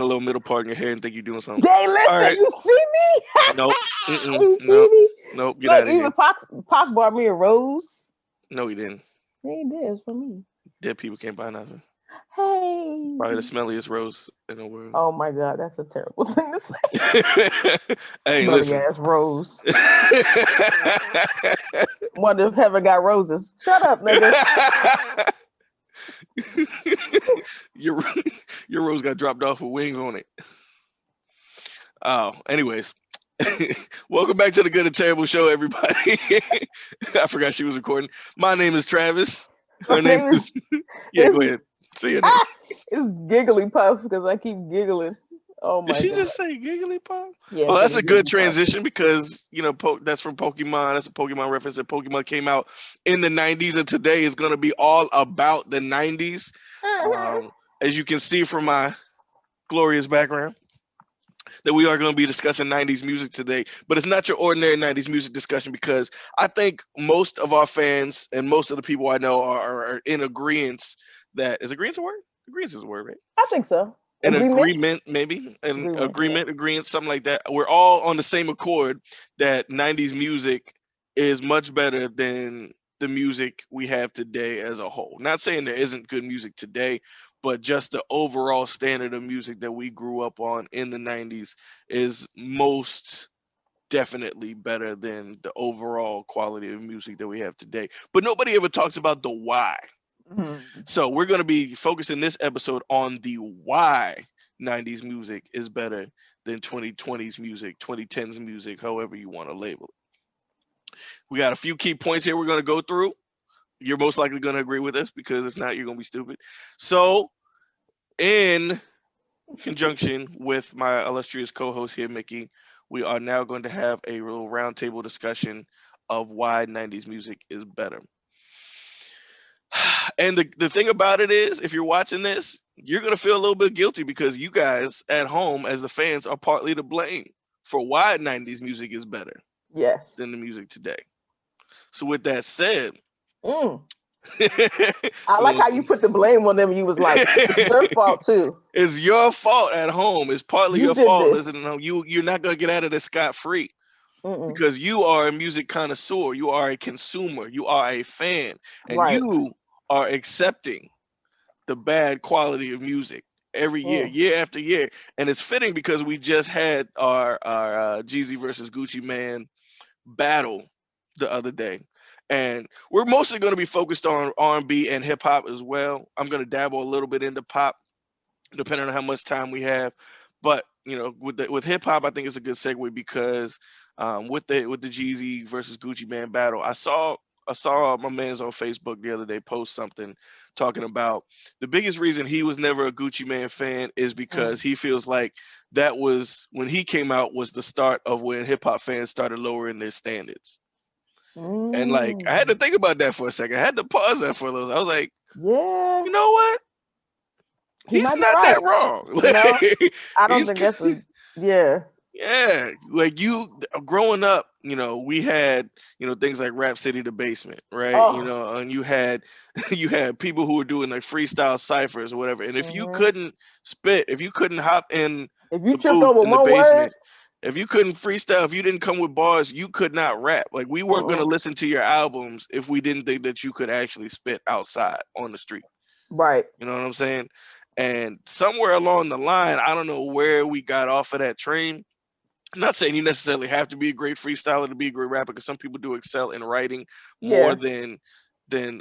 a little middle part in your hair and think you're doing something. Jay, All listen, right. you see me? Nope. Mm-mm. You see Nope. me? Nope. Get Look, out of even here. Pac bought me a rose. No, he didn't. Yeah, he did. It's for me. Dead people can't buy nothing. Hey. Probably the smelliest rose in the world. Oh my God, that's a terrible thing to say. Hey, Smelly listen. ass rose. Wonder if heaven got roses. Shut up, nigga. your your rose got dropped off with wings on it. Oh, anyways. Welcome back to the Good and Terrible Show, everybody. I forgot she was recording. My name is Travis. My Her name name is yeah. Go is ahead. Say your name. it's giggly puff because I keep giggling. Oh Did my she God. just say Giggly Pop? Yeah, Well, it's like that's a a good giggly puff. transition because that's from Pokemon. That's a Pokemon reference. And Pokemon came out in the '90s, and today is going to be all about the '90s. Um, as you can see from my glorious background, that we are going to be discussing '90s music today. But it's not your ordinary '90s music discussion because I think most of our fans and most of the people I know are in agreement that is agreement a word? Agreement is a word, right? I think so. An Agreement? agreement, maybe an Agreement, yeah. agreement, something like that. We're all on the same accord that '90s music is much better than the music we have today as a whole. Not saying there isn't good music today, but just the overall standard of music that we grew up on in the '90s is most definitely better than the overall quality of music that we have today. But nobody ever talks about the why. Mhm. So we're going to be focusing this episode on the why '90s music is better than 2020s music, 2010s music, however you want to label it. We got a few key points here we're going to go through. You're most likely going to agree with us because if not, you're going to be stupid. So, in conjunction with my illustrious co-host here, Mickey, we are now going to have a little roundtable discussion of why '90s music is better. And the thing about it is, if you're watching this, you're gonna feel a little bit guilty because you guys at home, as the fans, are partly to blame for why '90s music is better Yes. than the music today. So with that said, Mm. I like well, how you put the blame on them. You was like, it's your fault too. it's your fault at home. It's partly You your did fault. this. Listening to home, you're not gonna get out of this scot free Mm-mm. because you are a music connoisseur. You are a consumer. You are a fan, and Right. you are accepting the bad quality of music every year, Mm. year after year. And it's fitting because we just had our Jeezy versus Gucci Man battle the other day. And we're mostly going to be focused on R&B and hip hop as well. I'm going to dabble a little bit into pop, depending on how much time we have. But with hip hop, I think it's a good segue because with the Jeezy versus Gucci Man battle, I saw my man's on Facebook the other day post something talking about the biggest reason he was never a Gucci Man fan is because Mm. he feels like that was when he came out was the start of when hip hop fans started lowering their standards. And like I had to Mm. think about that for a second. I had to pause that for a little. I was like, Yeah. you know what? He He's might be not that right. wrong. No, Like, I don't he's think that's a yeah. yeah, like you growing up, we had, things like Rap City the Basement, right? Oh. And you had you had people who were doing like freestyle ciphers or whatever. And if you Hmm. couldn't spit, if you couldn't hop in If you the tripped booth over in the one word, basement, if you couldn't freestyle, if you didn't come with bars, you could not rap. Like we weren't gonna mm-mm. listen to your albums if we didn't think that you could actually spit outside on the street. Right. You know what I'm saying? And somewhere along the line, I don't know where we got off of that train. I'm not saying you necessarily have to be a great freestyler to be a great rapper, because some people do excel in writing more Yeah. than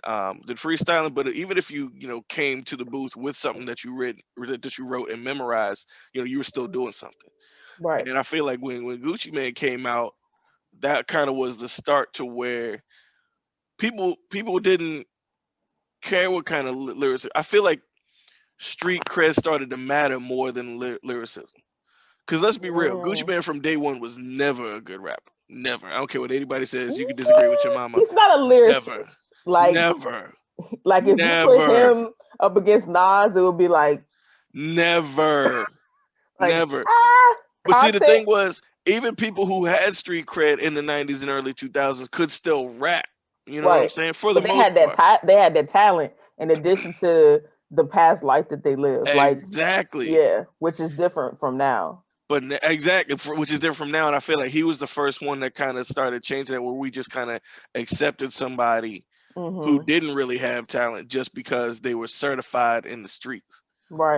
freestyling. But even if you came to the booth with something that you read or that you wrote and memorized, you were still doing something. Right. And I feel like when Gucci Man came out, that kind of was the start to where people didn't care what kind of lyrics. I feel like street cred started to matter more than lyricism. Because let's be real, Gucci Mm. Man from day one was never a good rapper. Never. I don't care what anybody says. You can disagree with your What? mama. He's not a Never. lyricist. Like, Never. like if you put Never. him up against Nas, it would be Never. like Never. But see, the content. thing was, even people who had street cred in the '90s and early 2000s could still rap. You know what I'm Right. saying? For the But they most had that part. they had that talent in addition to the past life that they live. Like, Exactly. yeah, which is different from now. But exactly, which is different from now. And I feel like he was the first one that kind of started changing that, where we just kind of accepted somebody who Hmm. didn't really have talent just because they were certified in the streets.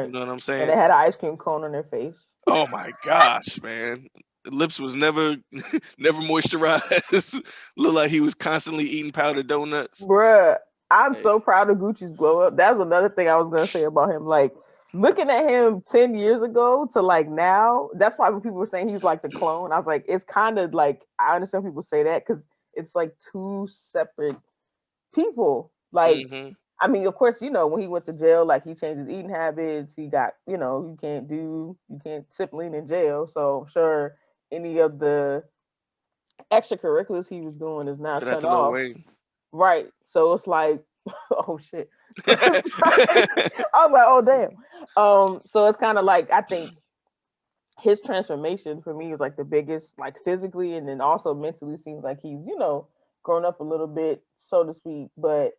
You Right. know what I'm And they saying? had an ice cream cone on their face. Oh my gosh, man. The lips was never never moisturized. Looked like he was constantly eating powdered donuts. Bruh, I'm Hey. so proud of Gucci's glow up. That's another thing I was gonna say about him. Like looking at him 10 years ago to like now, that's why when people were saying he's like the clone, I was like, it's kind of like I understand people say that because it's like two separate people. Like, Hmm. I mean, of course, when he went to jail, like he changed his eating habits. He got, you can't sip lean in jail. So I'm sure any of the extracurriculars he was doing is now So that's cut a Lil off. Wayne. Right. So it's like, oh shit. So it's like, I was like, oh damn. So it's kind of like I think his transformation for me is like the biggest, like physically and then also mentally seems like he's, grown up a little bit, so to speak. But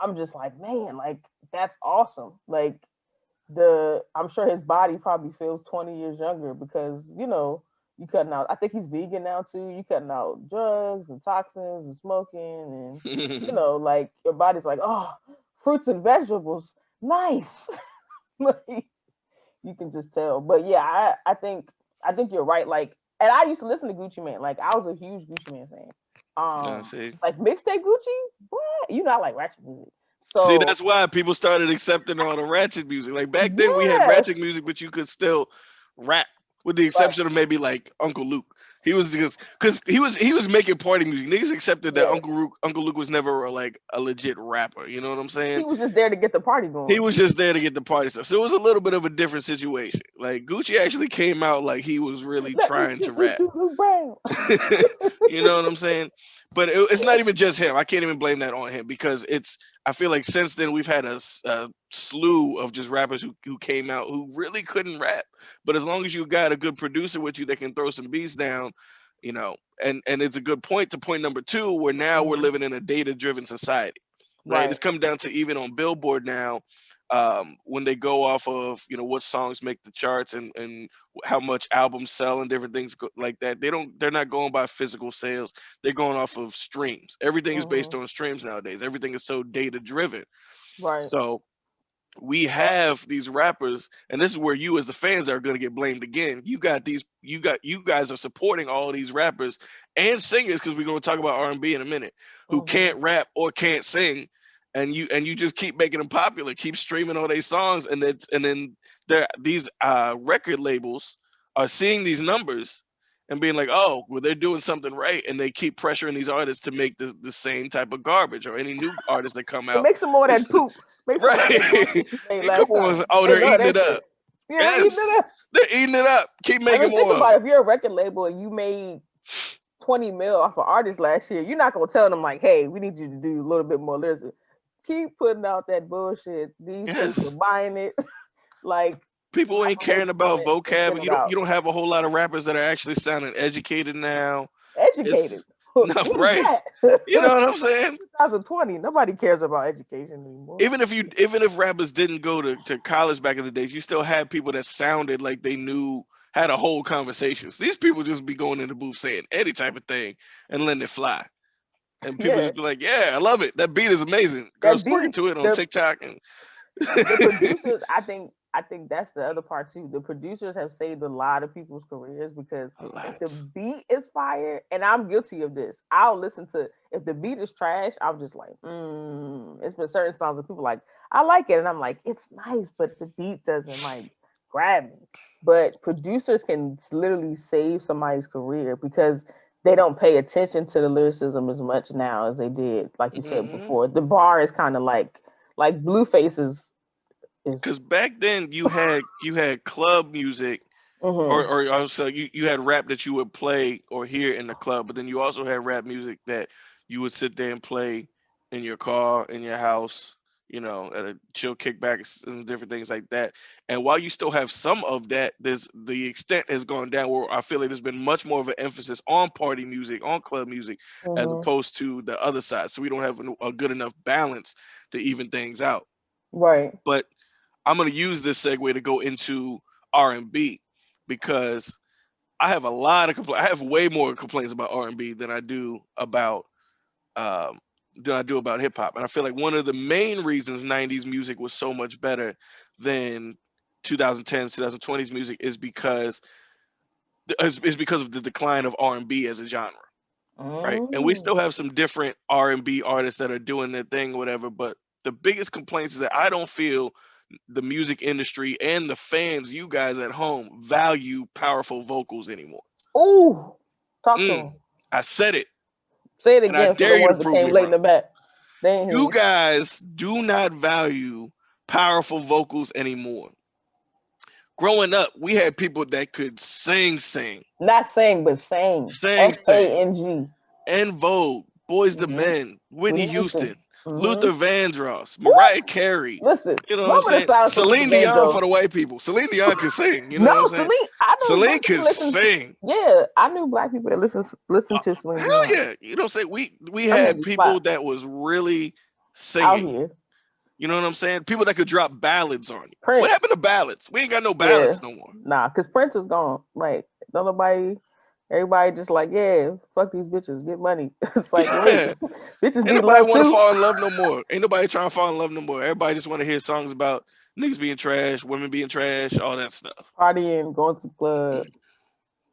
I'm just like, man, like that's awesome. Like I'm sure his body probably feels 20 years younger because, you cutting out, I think he's vegan now too. You cutting out drugs and toxins and smoking and, like your body's like, oh, fruits and vegetables. Nice. Like, you can just tell. But yeah, I think you're right. Like, and I used to listen to Gucci Man. Like, I was a huge Gucci Man fan. No, see. Like mixtape Gucci, what? I like ratchet music. See, So that's why people started accepting all the ratchet music. Like back then, we had yes, ratchet music, but you could still rap, with the right, exception of maybe like Uncle Luke. He was just because he was making party music. Niggas accepted that yeah. Uncle Luke was never like a legit rapper. You know what I'm He saying? was just there to get the party He going. was just there to get the party stuff. So it was a little bit of a different situation. Like Gucci actually came out like he was really Let me trying to get this rap. Luke Brown. You know what I'm saying? But it's not even just him. I can't even blame that on him because I feel like since then we've had a slew of just rappers who came out who really couldn't rap. But as long as you got a good producer with you that can throw some beats down, and it's a good point to point number two, where now we're Hmm. living in a data driven society, right? It's Right. come down to even on Billboard now, when they go off of what songs make the charts and how much albums sell and different things like that. They're not going by physical sales. They're going off of streams. Everything is based Hmm. on streams nowadays. Everything is so data driven. Right. So we have these rappers, and this is where you as the fans are going to get blamed again. You guys are supporting all these rappers and singers, because we're going to talk about R&B in a minute, who Hmm. can't rap or can't sing, and you just keep making them popular, keep streaming all their songs, and then these record labels are seeing these numbers and being like, oh, well, they're doing something right, and they keep pressuring these artists to make the same type of garbage, or any new artists that come And out. make some more of that poop. Make some more of Right. that garbage you made Come last on. time. Oh, They they're love eating that it shit. up. Yeah, they eating Yes. it up. They're eating it up. Keep I making mean, think more of about them. it. If you're a record label and you made 20 mil off of artists last year, you're not gonna tell them like, hey, we need you to do a little bit more. Listen, keep putting out that bullshit. These tapes are Yes. buying it. Like, People ain't caring collaborations on about it and vocab. send And it you out. don't have a whole lot of rappers that are actually sounding educated now. Educated. It's no What is right. that? You know what I'm saying? 2020. Nobody cares about education anymore. Even if rappers didn't go to college back in the days, you still had people that sounded like they knew had a whole conversations. These people just be going in the booth saying any type of thing and letting it fly. And people Yeah, just be like, "Yeah, I love it. That beat is amazing." Girls that twerking beat. to it on The TikTok, and the producers, I think that's the other part too. The producers have saved a lot of people's careers because a if the lot. beat is fire, and I'm guilty of this, I'll listen to, if the beat is trash, I'm just like, it's been certain songs that people like, I like it, and I'm like, it's nice, but the beat doesn't like grab me. But producers can literally save somebody's career because they don't pay attention to the lyricism as much now as they did, like you said Hmm. before. The bar is kind of like Blueface is Because back then you had club music, or hmm or also you had rap that you would play or hear in the club, but then you also had rap music that you would sit there and play in your car, in your house, at a chill kickback and different things like that. And while you still have some of that, there's the extent has gone down where I feel like there's been much more of an emphasis on party music, on club music, as hmm opposed to the other side. So we don't have a good enough balance to even things out. right. But I'm gonna use this segue to go into R&B because I have a lot of I have way more complaints about R&B um, than I do about hip hop, and I feel like one of the main reasons '90s music was so much better than 2010s, 2020s music is because of the decline of R&B as a genre, right? And we Mm. still have some different R&B artists that are doing their thing, whatever. But the biggest complaints is that I don't feel the music industry and the fans, you guys at home, value powerful vocals anymore. Ooh, talk to him. Mm, I said it, Say it and I again for the dare you to ones that prove came me late in wrong. the back. They ain't hear You you. guys do not value powerful vocals anymore. Growing up, we had people that could sing, Not sing, but sing. sing, sing. Sang. En Vogue, Boys the Mm-hmm. Men, Whitney Whitney Houston. Houston, Mm-hmm. Luther Vandross, What? Mariah Carey. Listen, You know what I'm mama the saying? silence for Luther Celine Dion for Vandross. the white people. Celine Dion can sing. You know No, what I'm saying? Celine. I knew Celine black could people listen. sing. Yeah, I knew black people that listen Uh, to Celine Hell Dion. yeah. You know what I'm saying? We Them had niggas people slap that was really out singing. here. You know what I'm saying? People that could drop ballads on you. What happened Prince. to ballads? We ain't got no Yeah. ballads no more. Nah, cause Prince is gone. Like, don't nobody. Everybody just like, yeah, fuck these bitches, get money. It's like, wait, Yeah. bitches Ain't need nobody love want to too. fall in love no more. Ain't nobody trying to fall in love no more. Everybody just want to hear songs about niggas being trash, women being trash, all that stuff. Partying, going to the club,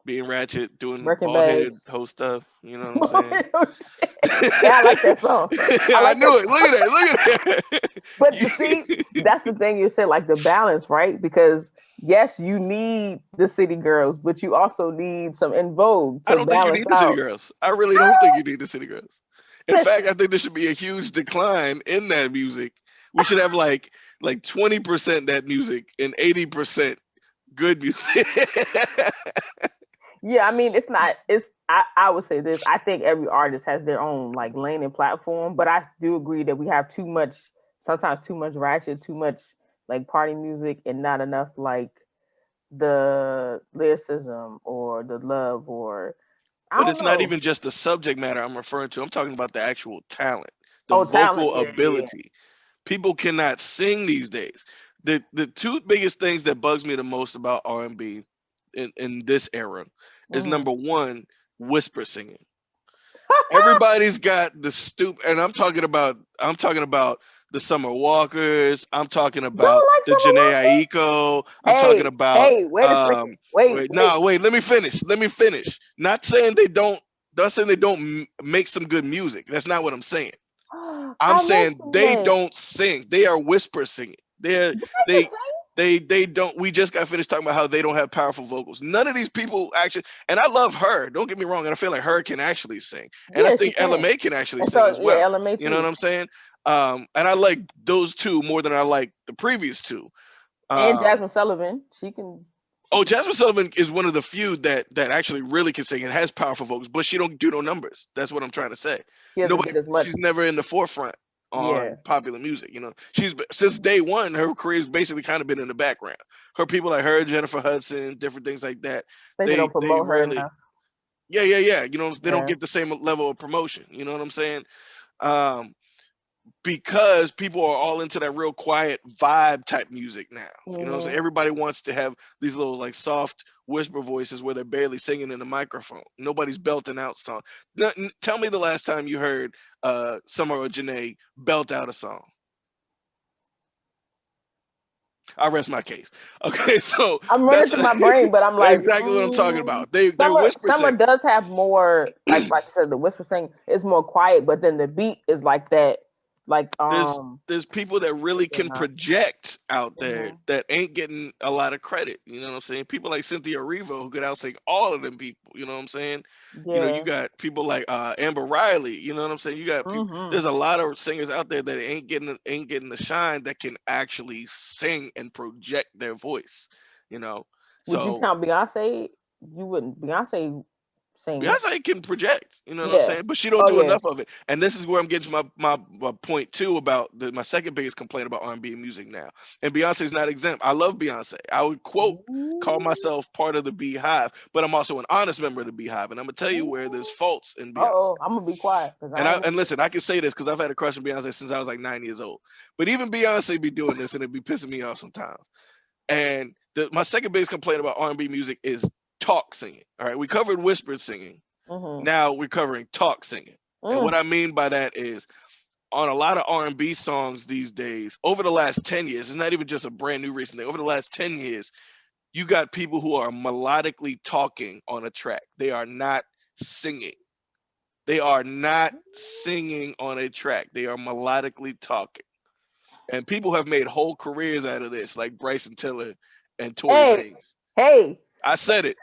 Being ratchet, doing wrecking bald head bags. hoe stuff. You know what I'm saying? Oh, shit. Hey, I like that song. I I like that. knew it. Look at that. Look at that. But to see, that's the thing you said, like the balance, right? Because yes, you need the city girls, but you also need some in vogue I to don't think you balance need the city out. girls. I really don't think you need the city girls. In fact, I think there should be a huge decline in that music. We should have like 20% that music and 80% good music. Yeah, I mean, it's not. It's. I would say this. I think every artist has their own like lane and platform, but I do agree that we have too much. Sometimes too much ratchet, too much like party music, and not enough like the lyricism or the love or I But don't it's not know. even just the subject matter I'm referring to. I'm talking about the actual talent, the Oh, talent. vocal Yeah, yeah. ability. People cannot sing these days. The two biggest things that bugs me the most about R&B in this era is Mm-hmm. number one, whisper singing. Everybody's got the stoop, and I'm talking about the Summer Walkers. I'm talking You don't about like the Summer Janae Walker? Aiko. I'm talking Hey, about hey, wait a second. Wait, wait, wait. no, wait, let me finish. Let me finish. Not saying they don't make some good music. That's not what I'm saying. I'm I love saying they Janae. don't sing. They are whisper singing. Janae can They sing. they don't. We just got finished talking about how they don't have powerful vocals. None of these people actually. And I love her. Don't get me wrong. And I feel like her can actually sing. And I Yeah, she think can. Lament can actually And sing so as yeah, well. LMA You know what too. I'm saying? And I like those two more than I like the previous two. And Um, Jasmine Sullivan, she oh, can Jasmine Sullivan is one of the few that actually really can sing and has powerful vocals, but she don't do no numbers. That's what I'm trying to say. she doesn't Nobody, get as much. she's never in the forefront Yeah. on popular music. She's since day one, her career's basically kind of been in the background. Her people like her, Jennifer Hudson, different things like that. I think they They don't they promote her rarely, enough. yeah, yeah, yeah. They don't Yeah. get the same level of promotion. You know what I'm saying? Um, because people are all into that real quiet vibe type music now. You know what I'm saying? Hmm. Everybody wants to have these little like soft whisper voices where they're barely singing in the microphone. Nobody's belting out songs. Tell me the last time you heard Summer or Janae belt out a song. I rest my case. Okay, so I'm running that's through my brain, but I'm like, exactly what I'm talking about. They're whisper Summer singing. does have more like I said, the whisper sing is more quiet, but then the beat is like that, like There's people that really you can know. project out there Hmm. that ain't getting a lot of credit. You know what I'm saying? People like Cynthia Erivo who could outsing all of them people. You know what I'm saying? You Yeah. got people like Amber Riley. You know what I'm saying? You got people. Hmm. There's a lot of singers out there that ain't getting the shine that can actually sing and project their voice. You know, Would you so count Beyonce? You wouldn't. Beyonce sing. Beyonce can project, you know what I'm Yeah. saying? But she don't Oh do yeah. enough of it. And this is where I'm getting to my point too about my second biggest complaint about R&B music now. And Beyonce's not exempt. I love Beyonce. I would call Ooh. myself part of the Beehive, but I'm also an honest member of the Beehive. And I'm gonna tell you where there's faults in Beyonce. Uh-oh, I'm gonna be quiet because And I ain't. listen, I can say this because I've had a crush on Beyonce since I was like 9 years old. But even Beyonce be doing this and it be pissing me off sometimes. And my second biggest complaint about R&B music is talk singing. All right, we covered whispered singing. Mm-hmm. Now we're covering talk singing. And what Mm. I mean by that is on a lot of R&B songs these days, over the last 10 years, it's not even just a brand new recent thing. Over the last 10 years, you got people who are melodically talking on a track. They are not singing. They are not singing on a track. They are melodically talking. And people have made whole careers out of this, like Bryson Tiller and Tory Hey, Lanez. hey, I said it.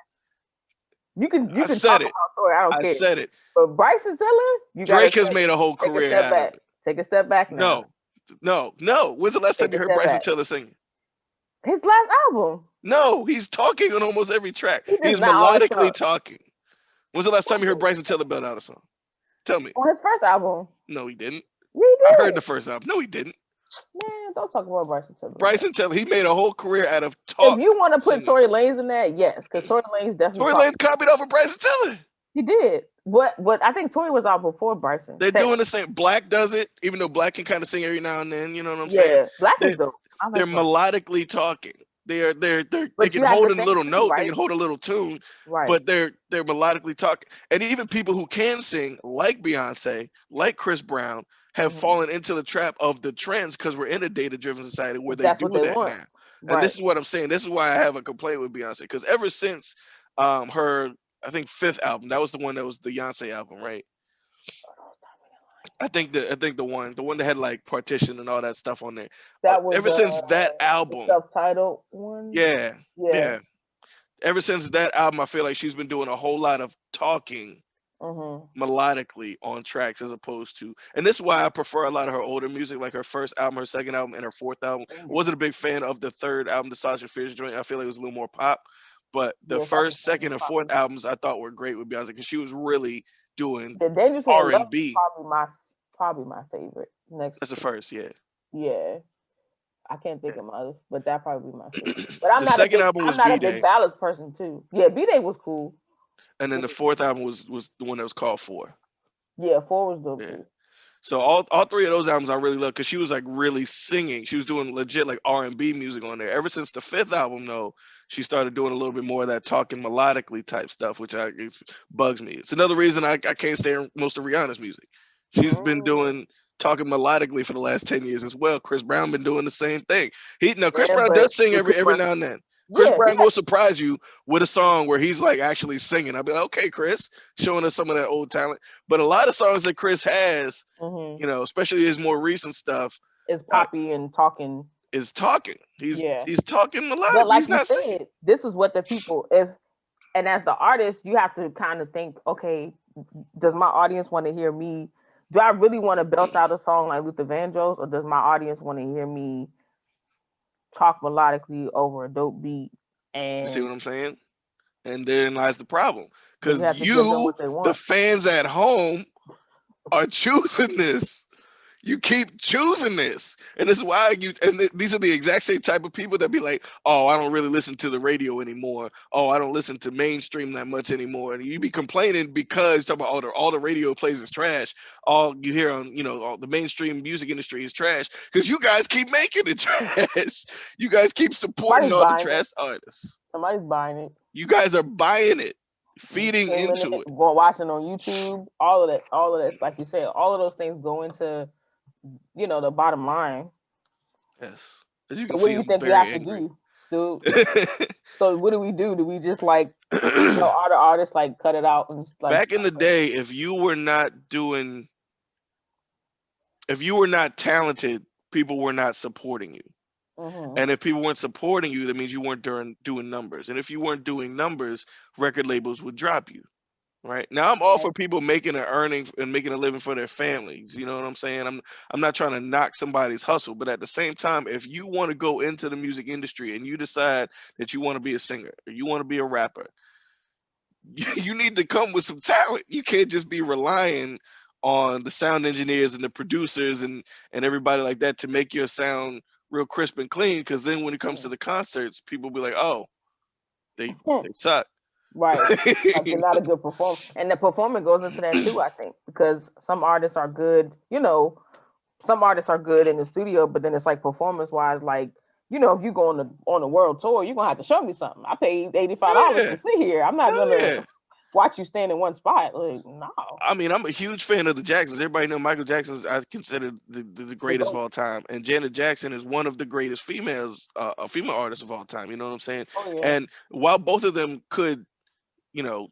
you I can said talk it. about Tory. I don't I care. said it. But Bryson Tiller, you gotta Drake has made a whole take a career step out of back. it. Take a step back now. No, no. When's the last time Take you a heard step Bryson back. Tiller singing? His last album, No, he's talking on almost every track. he He does is not always melodically talk. talking. When's the last time you heard Bryson Tiller belt out a song? Tell me. On his first album, No, he didn't. yeah, he I heard did. the first album. No, he didn't. Man, don't talk about Bryson Tiller, bro. Bryson Tiller, he made a whole career out of If talk you want to put singing. Tory Lanez in that, yes, because Tory Lanez definitely Tory talked. Lanez copied off of Bryson Tiller. He did. But I think Tory was out before Bryson. They're doing the same. Black does it, even though Black can kind of sing every now and then. You know what I'm saying? Yeah, Black is They're dope. I they're like Black. melodically talking. They But can you have hold to a think little too, note, they right? can hold a little tune, Right. but they're melodically talking. And even people who can sing, like Beyonce, like Chris Brown, have Hmm. fallen into the trap of the trends because we're in a data-driven society where they That's what do they that want. now. And Right. this is what I'm saying. This is why I have a complaint with Beyonce because ever since her I think fifth album, that was the one that was the Beyonce album, right? I think the one that had like partition and all that stuff on there. That was Ever since that the album, self-titled one. yeah, Yeah. yeah. Ever since that album, I feel like she's been doing a whole lot of talking Hmm. melodically on tracks as opposed to, and this is why I prefer a lot of her older music, like her first album, her second album, and her fourth album. Wasn't a big fan of the third album, the Sasha Fierce joint. I feel like it was a little more pop, but the Yeah, Sasha first, Fierce second, and fourth probably. albums I thought were great with Beyonce because she was really doing The Dangerously in R Love and is B. probably my favorite. Next That's the to first, yeah. yeah. I can't think Yeah. of my others, but that probably be my favorite. But The second album I'm was not a B big Day, ballads person too. Yeah, B Day was cool. and then B the Day, fourth album was the one that was called Four. yeah, four was dope Yeah. too. So all three of those albums I really love because she was like really singing. She was doing legit like R&B music on there. Ever since the fifth album though, she started doing a little bit more of that talking melodically type stuff, which it bugs me. It's another reason I can't stand most of Rihanna's music. She's been Mm, doing talking melodically for the last 10 years as well. Chris Brown been doing the same thing. Chris yeah, Brown but does sing with Chris every Brown, now and then. Chris yeah, Brown will surprise you with a song where he's like actually singing. I'll be like, okay, Chris, showing us some of that old talent. But a lot of songs that Chris has, mm-hmm. especially his more recent stuff, It's uh, poppy and talking. is talking. Yeah, He's talking but melodically. like He's you not singing. said, this is what the people if and as the artist, you have to kind of think, okay, does my audience want to hear me? Do I really want to belt out a song like Luther Vandross, or does my audience want to hear me talk melodically over a dope beat? You see And what I'm saying? And therein lies the problem, then you because have to give them you, what they the want. fans at home, are choosing this. You keep choosing this, and this is why these are the exact same type of people that be like, oh, I don't really listen to the radio anymore, oh, I don't listen to mainstream that much anymore, and you be complaining because talking about all the radio plays is trash, all you hear on all the mainstream music industry is trash because you guys keep making it trash. You guys keep supporting Somebody's all the buying it. trash artists. Somebody's buying it. You guys are buying it, feeding Streaming into it, it. going watching on YouTube, all of that, like you said, all of those things go into the bottom line. Yes, as you So can what do see, you I'm think we very have to angry. do? So what do we do? Do we just like all the artists like cut it out and like Back in the day, if you were not talented, people were not supporting you. mm-hmm. And if people weren't supporting you, that means you weren't doing numbers. And if you weren't doing numbers, record labels would drop you. Right now, I'm all Right. for people making an earning and making a living for their families. You know what I'm saying? I'm not trying to knock somebody's hustle, but at the same time, if you want to go into the music industry and you decide that you want to be a singer or you want to be a rapper, you need to come with some talent. You can't just be relying on the sound engineers and the producers and everybody like that to make your sound real crisp and clean. Because then when it comes to the concerts, people be like, oh, they suck. Right. Like you're You not a good performer. And the performance goes into that too, I think, because some artists are good, some artists are good in the studio, but then it's like performance wise, like, if you go on a world tour, you're gonna have to show me something. I paid $85 yeah, to sit here. I'm not hell gonna yeah. watch you stand in one spot. Like, no. I mean, I'm a huge fan of the Jacksons. Everybody know Michael Jackson's I consider the The greatest of goat. all time, and Janet Jackson is one of the greatest female artists of all time. You know what I'm saying? Oh yeah. And while both of them could, you know,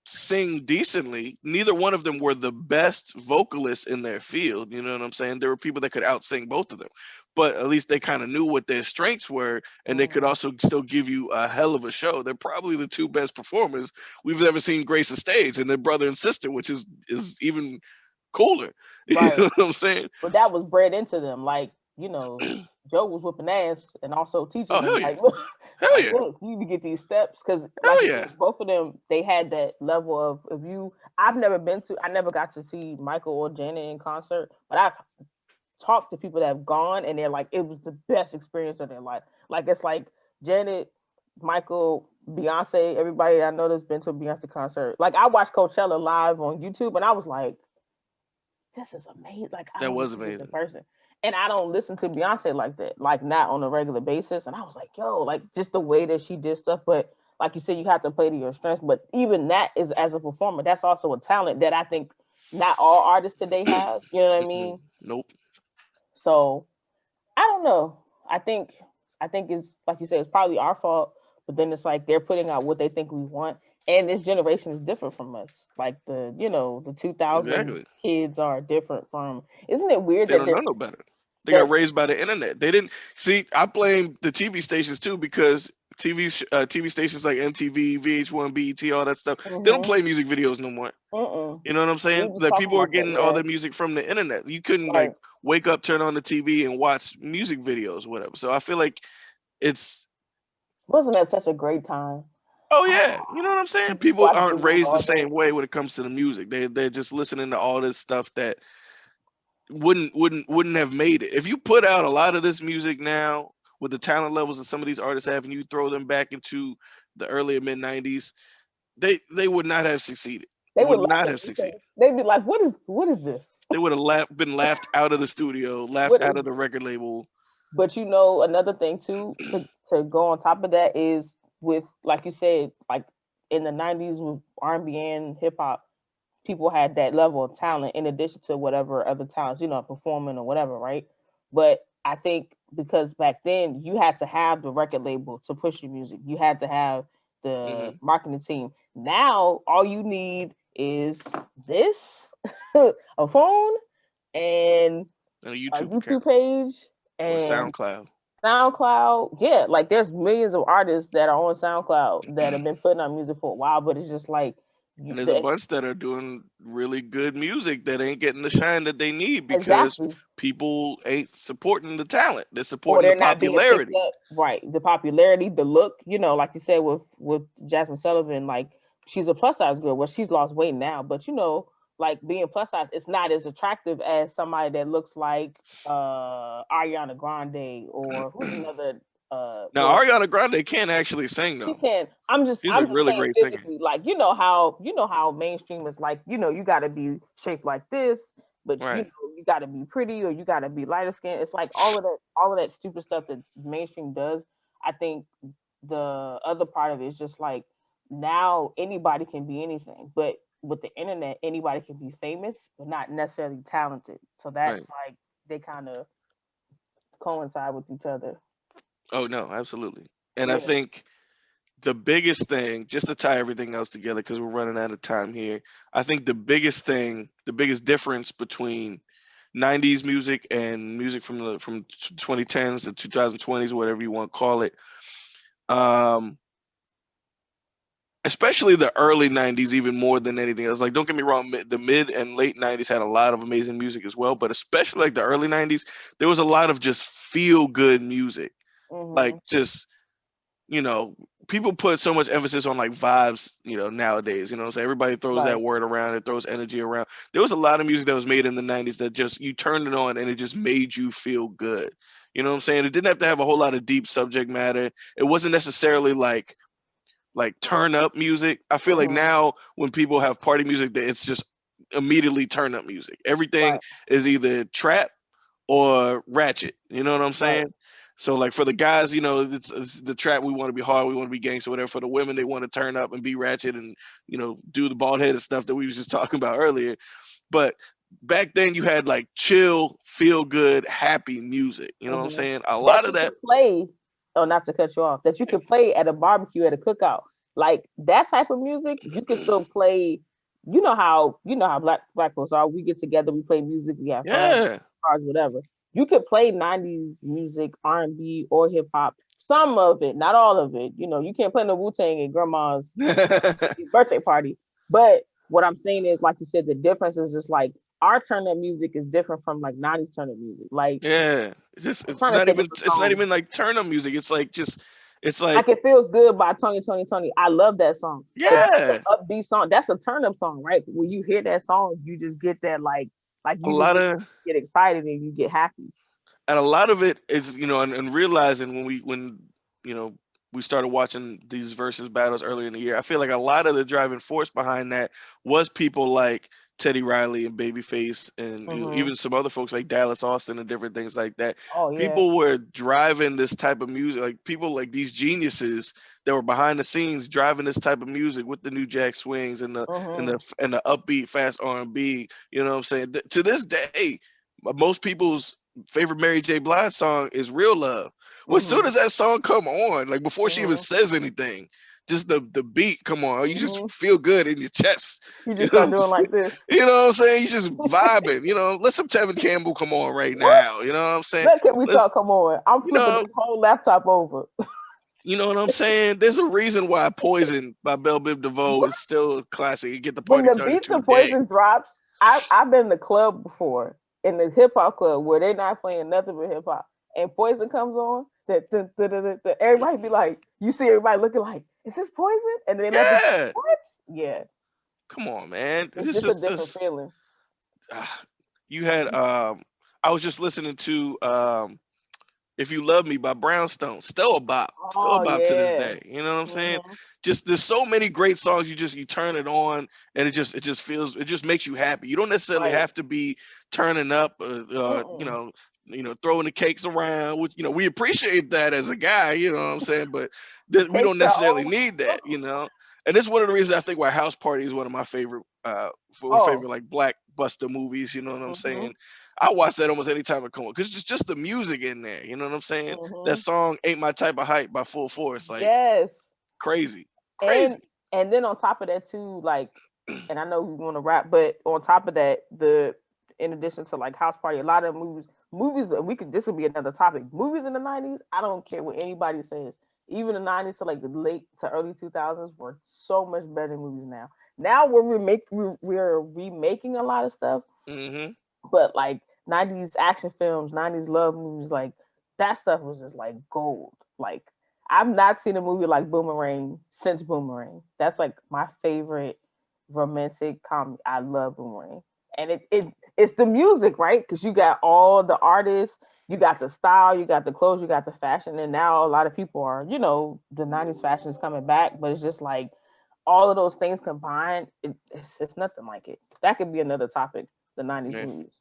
sing decently, neither one of them were the best vocalists in their field. You know what I'm saying? There were people that could outsing both of them, but at least they kind of knew what their strengths were, and they could Mhm. also still give you a hell of a show. They're probably the two best performers we've ever seen grace a stage, and their brother and sister, which is even cooler. You Right. know what I'm saying? But that was bred into them. Like, Joe was whipping ass and also teaching Oh them, hell yeah, like, look, hell like, yeah, look, you need to get these steps. Because, like hell you yeah. said, both of them, they had that level of, I never got to see Michael or Janet in concert, but I've talked to people that have gone and they're like, it was the best experience of their life. Like, it's like Janet, Michael, Beyonce, everybody I know that's been to a Beyonce concert. Like, I watched Coachella live on YouTube and I was like, this is amazing. Like, I That don't was see this in amazing. person. And I don't listen to Beyonce like that, like not on a regular basis. And I was like, yo, like just the way that she did stuff. But like you said, you have to play to your strengths. But even that is as a performer, that's also a talent that I think not all artists today have. You know what I Mm-mm. mean? Nope. So I don't know. I think it's like you said, it's probably our fault. But then it's like they're putting out what they think we want. And this generation is different from us. Like the 2000 Exactly. kids are different from. Isn't it weird They that don't know no better. They got that raised by the internet. They didn't see. I blame the TV stations too because TV stations like MTV, VH1, BET, all that stuff. They don't mm-hmm, play music videos no more. mm-mm. You know what I'm We saying? was Like talking people are about that, getting all yeah. their music from the internet. You couldn't like Right. wake up, turn on the TV, and watch music videos, or whatever. So I feel like it's Wasn't that such a great time? oh yeah, Ah, you know what I'm saying? you just People watch aren't videos raised the all day. same way when it comes to the music. They're just listening to all this stuff that wouldn't have made it. If you put out a lot of this music now with the talent levels that some of these artists have, and you throw them back into the early and mid '90s, they would not have succeeded. They would Would laugh not at have you succeeded. because they'd be like, what is this? They would have been laughed out of the studio, laughed What out is of the record label. But another thing too, to go on top of that is with like you said, like in the 90s with R&B and hip hop, people had that level of talent in addition to whatever other talents, performing or whatever, right? But I think because back then you had to have the record label to push your music. You had to have the Hmm. marketing team. Now all you need is this, a phone and And a a YouTube YouTube account page or and SoundCloud. SoundCloud. Yeah, like there's millions of artists that are on SoundCloud that have been putting out music for a while, but it's just like And you, there's a the, bunch that are doing really good music that ain't getting the shine that they need because exactly, people ain't supporting the talent. They're or supporting the they're not being picked popularity. up. Right, the popularity, the look. Like you said with Jasmine Sullivan, like she's a plus size girl. Well, she's lost weight now, but like being plus size, it's not as attractive as somebody that looks like Ariana Grande or who's another Now Ariana Grande can't actually sing she though. can. She's a I'm just really saying great singer. physically, like you know how mainstream is like, you gotta be shaped like this, but Right. you gotta be pretty or you gotta be lighter skin. It's like all of that stupid stuff that mainstream does. I think the other part of it is just like now anybody can be anything, but with the internet, anybody can be famous, but not necessarily talented. So that's Right. like they kind of coincide with each other. Oh no, absolutely. And I Yeah. think the biggest thing, just to tie everything else together, because we're running out of time here, I think the biggest difference between '90s music and music from 2010s to 2020s, whatever you want to call it, um, especially the early '90s, even more than anything else. Like, don't get me wrong, the mid and late '90s had a lot of amazing music as well, but especially like the early '90s, there was a lot of just feel good music, like Hmm. just you know, people put so much emphasis on like vibes, nowadays, what I'm saying? Everybody throws that Right. word around, it throws energy around. There was a lot of music that was made in the 90s that just you turned it on and it just made you feel good. You know what I'm saying? It didn't have to have a whole lot of deep subject matter. It wasn't necessarily like turn up music. I feel like Hmm. now when people have party music, that it's just immediately turn up music. Everything Right. is either trap or ratchet. You know what I'm Right. saying? So like for the guys, it's the trap. We want to be hard. We want to be gangster, whatever. For the women, they want to turn up and be ratchet and do the bald headed stuff that we was just talking about earlier. But back then, you had like chill, feel good, happy music. You know what I'm Hmm. saying? A That lot of you that. could play. Oh, not to cut you off. That you could play at a barbecue, at a cookout. Like that type of music, you can still play. You know how black folks are. We get together, we play music, we have fun, Yeah. cars, whatever. You could play 90s music, R&B or hip hop. Some of it, not all of it. You can't play no Wu Tang at grandma's birthday party. But what I'm saying is, like you said, the difference is just like our turn up music is different from like 90s turn up music. Like Yeah, I'm it's trying to not think of even the it's not song. even like turn up music. It's like just it's like Like it feels good by Tony. I love that song. But that's yeah, an upbeat song. That's a turn up song, right? When you hear that song, you just get that like a you just lot of get excited and you get happy. and a lot of it is and realizing when you know we started watching these versus battles earlier in the year. I feel like a lot of the driving force behind that was people like Teddy Riley and Babyface and Hmm. even some other folks like Dallas Austin and different things like that. Oh yeah. People were driving this type of music, like people like these geniuses that were behind the scenes driving this type of music with the new jack swings and Hmm. the upbeat fast R&B. You know what I'm saying? To this day, most people's favorite Mary J. Blige song is Real Love. Well, as soon Hmm. as that song come on, like before she even Hmm. says anything, just the beat come on, you just Hmm. feel good in your chest. You You just know start what I'm doing saying? like this. You know what I'm saying? You just vibing. Let some Tevin Campbell come on right What? now. You know what I'm saying? Let Can We Let's Talk come on. I'm you flipping know this whole laptop over. you know what I'm saying? There's a reason why Poison by Belle Biv DeVoe is still a classic and get the When party the started beats of today. Poison drops, I've been in the club before, in the hip hop club where they're not playing nothing but hip hop, and Poison comes on. That everybody be like, you see everybody looking like, is this Poison? And then they let the Yeah. what? Yeah, Come on, man. it's It's just a just different this. feeling. ah, you had I was just listening to If You Love Me by Brownstone. Still a bop. Still a Oh bop to this yeah. day. You know what I'm saying? Hmm. Just there's so many great songs you turn it on and it just makes you happy. You don't necessarily Right. have to be turning up Mm-mm. throwing the cakes around, which we appreciate that as a guy, you know what I'm saying? But we Cakes don't are necessarily all. need that. And this is one of the reasons I think why House Party is one of my favorite Oh. favorite like black buster movies, you know what I'm Hmm. saying? I watch that almost any time it comes on because it's just the music in there. You know what I'm saying? That Hmm. song "Ain't My Type of Hype" by Full Force, like Yes. crazy, and crazy. and then on top of that too, like, and I know we want to rap, but on top of that, the in addition to like House Party, a lot of movies we could this would be another topic. Movies in the 90s, I don't care what anybody says. Even the 90s to like the late to early 2000s were so much better than movies now. Now we're remaking a lot of stuff, Hmm. but like 90s action films, 90s love movies, like that stuff was just like gold. Like I've not seen a movie like Boomerang since Boomerang. That's like my favorite romantic comedy. I love Boomerang. And it's the music, right? Because you got all the artists, you got the style, you got the clothes, you got the fashion, and now a lot of people are, the 90s fashion is coming back, but it's just like all of those things combined, it's nothing like it. That could be another topic, the 90s Yeah, movies.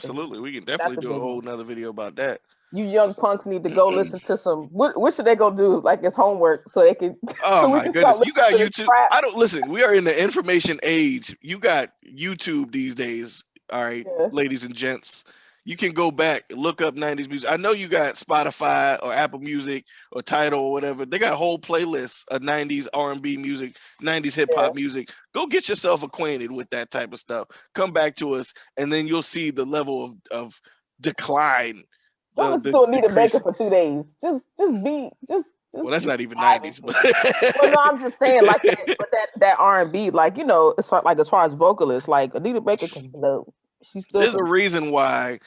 'Cause absolutely. We can that's definitely a do a big one. whole nother video about that. You young punks need to go listen to some. What should they go do? Like it's homework, so they can, Oh so we my can start goodness. You listening got to this YouTube. crap. I don't listen. We are in the information age. You got YouTube these days. All right, Yeah, ladies and gents. You can go back, look up 90s music. I know you got Spotify or Apple Music or Tidal or whatever. They got whole playlists of 90s R&B music, 90s hip yeah. hop music. Go get yourself acquainted with that type of stuff. Come back to us and then you'll see the level of decline, Don't the listen the to Anita Baker decrease. for 2 days. Just Well, that's be not even vibing 90s, to it. Well, no, I'm just saying like that, but that R&B, like like as far as vocalists, like Anita Baker can blow. She still there's can a blow. reason why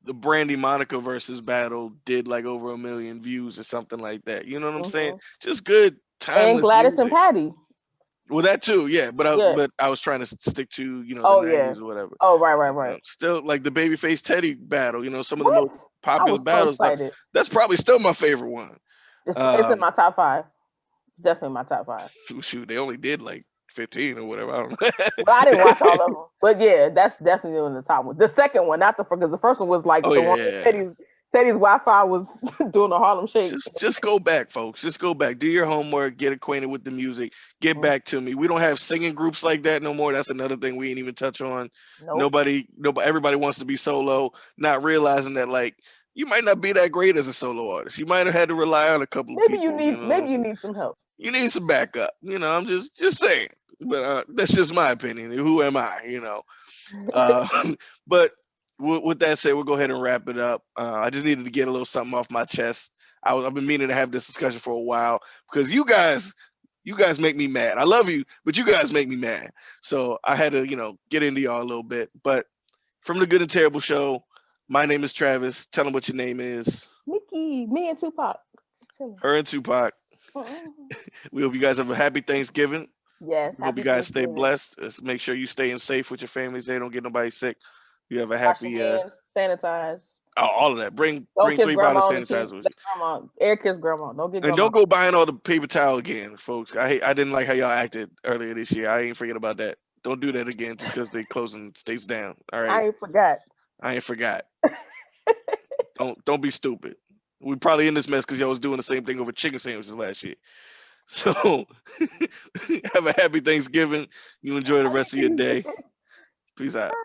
the Brandy Monica versus battle did like over 1 million views or something like that. You know what I'm saying? Hmm. Just good And timeless Gladys and music. Patty. Well, that too, yeah. Yeah. But I was trying to stick to the Oh yeah. 90s or whatever. Oh right, right, right. Still like the Babyface Teddy battle. Some of the What? most I popular was so battles. excited. That's probably still my favorite one. It's in Um, my top five. Definitely my top five. shoot, they only did like 15 or whatever. I don't know. Well, I didn't watch all of them, but yeah, that's definitely in the top one. The second one, not the first, because the first one was like Oh the yeah, one yeah, with yeah. Teddy's Wi-Fi was doing the Harlem Shake. Just go back, folks. Just go back. Do your homework. Get acquainted with the music. Get Mm, back to me. We don't have singing groups like that no more. That's another thing we ain't even touch on. nope. Nobody. Everybody wants to be solo, not realizing that like you might not be that great as a solo artist. You might have had to rely on a couple of people. You know what I'm Maybe you saying? need some help. You need some backup. I'm just saying. But that's just my opinion. Who am I? Uh, but with that said, we'll go ahead and wrap it up. I just needed to get a little something off my chest. I've been meaning to have this discussion for a while because you guys make me mad. I love you, but you guys make me mad. So I had to, get into y'all a little bit. But from the Good and Terrible Show, my name is Travis. Tell them what your name is. Mickey, me and Tupac, just chilling. Her and Tupac. Mm-mm. We hope you guys have a happy Thanksgiving. Yes, We hope you happy guys stay Thanksgiving. blessed. Let's make sure you staying safe with your families. They don't get nobody sick. You have a Wash your happy hands, sanitize. all of that. Bring Don't bring kiss 3 bottles grandma of on the cheek. sanitizer with Let you. grandma, air kiss grandma. Don't get And grandma. don't go buying all the paper towel again, folks. I didn't like how y'all acted earlier this year. I ain't forget about that. Don't do that again just because they closing states down. All right. I ain't forgot. I ain't forgot. Don't be stupid. We probably in this mess because y'all was doing the same thing over chicken sandwiches last year. So have a happy Thanksgiving. You enjoy the rest of your day. Peace out.